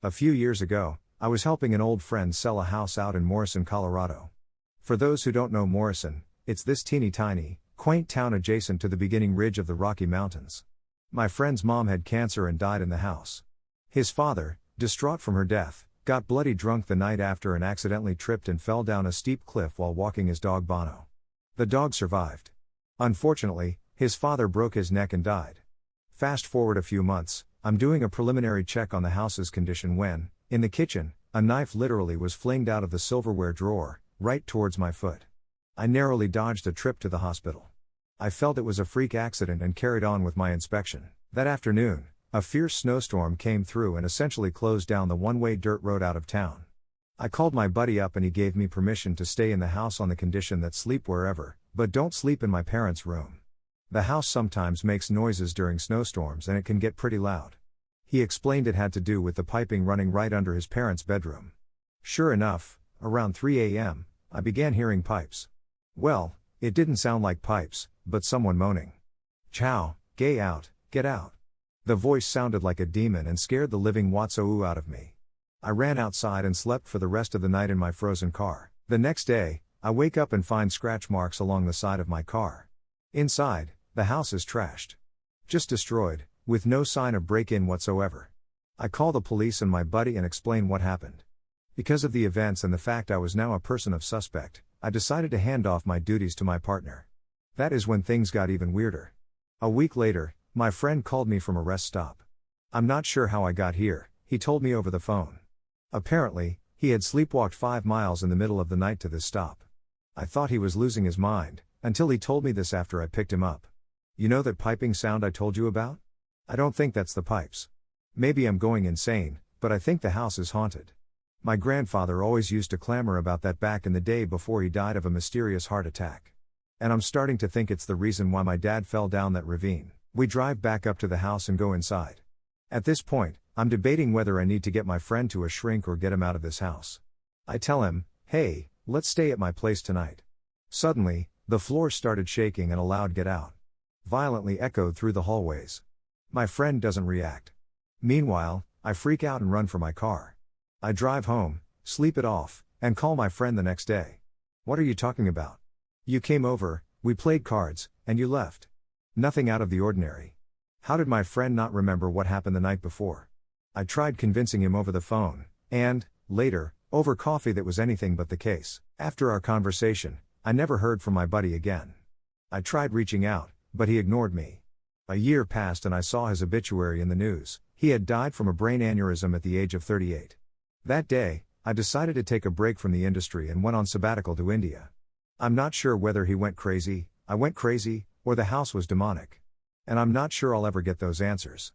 A few years ago, I was helping an old friend sell a house out in Morrison, Colorado. For those who don't know Morrison, it's this teeny tiny, quaint town adjacent to the beginning ridge of the Rocky Mountains. My friend's mom had cancer and died in the house. His father, distraught from her death, got bloody drunk the night after and accidentally tripped and fell down a steep cliff while walking his dog Bono. The dog survived. Unfortunately, his father broke his neck and died. Fast forward a few months, I'm doing a preliminary check on the house's condition when, in the kitchen, a knife literally was flinged out of the silverware drawer, right towards my foot. I narrowly dodged a trip to the hospital. I felt it was a freak accident and carried on with my inspection. That afternoon, a fierce snowstorm came through and essentially closed down the one-way dirt road out of town. I called my buddy up and he gave me permission to stay in the house on the condition that sleep wherever, but don't sleep in my parents' room. The house sometimes makes noises during snowstorms and it can get pretty loud. He explained it had to do with the piping running right under his parents' bedroom. Sure enough, around 3 a.m., I began hearing pipes. Well, it didn't sound like pipes, but someone moaning. "Chow, gay out, get out." The voice sounded like a demon and scared the living watsoo out of me. I ran outside and slept for the rest of the night in my frozen car. The next day, I wake up and find scratch marks along the side of my car. Inside, the house is trashed. Just destroyed, with no sign of break-in whatsoever. I call the police and my buddy and explain what happened. Because of the events and the fact I was now a person of suspect, I decided to hand off my duties to my partner. That is when things got even weirder. A week later, my friend called me from a rest stop. I'm not sure how I got here, he told me over the phone. Apparently, he had sleepwalked 5 miles in the middle of the night to this stop. I thought he was losing his mind, until he told me this after I picked him up. You know that piping sound I told you about? I don't think that's the pipes. Maybe I'm going insane, but I think the house is haunted. My grandfather always used to clamor about that back in the day before he died of a mysterious heart attack. And I'm starting to think it's the reason why my dad fell down that ravine. We drive back up to the house and go inside. At this point, I'm debating whether I need to get my friend to a shrink or get him out of this house. I tell him, "Hey, let's stay at my place tonight." Suddenly, the floor started shaking and a loud "get out" violently echoed through the hallways. My friend doesn't react. Meanwhile, I freak out and run for my car. I drive home, sleep it off, and call my friend the next day. "What are you talking about? You came over, we played cards, and you left. Nothing out of the ordinary." How did my friend not remember what happened the night before? I tried convincing him over the phone, and, later, over coffee that was anything but the case. After our conversation, I never heard from my buddy again. I tried reaching out, but he ignored me. A year passed and I saw his obituary in the news. He had died from a brain aneurysm at the age of 38. That day, I decided to take a break from the industry and went on sabbatical to India. I'm not sure whether he went crazy, I went crazy, or the house was demonic. And I'm not sure I'll ever get those answers.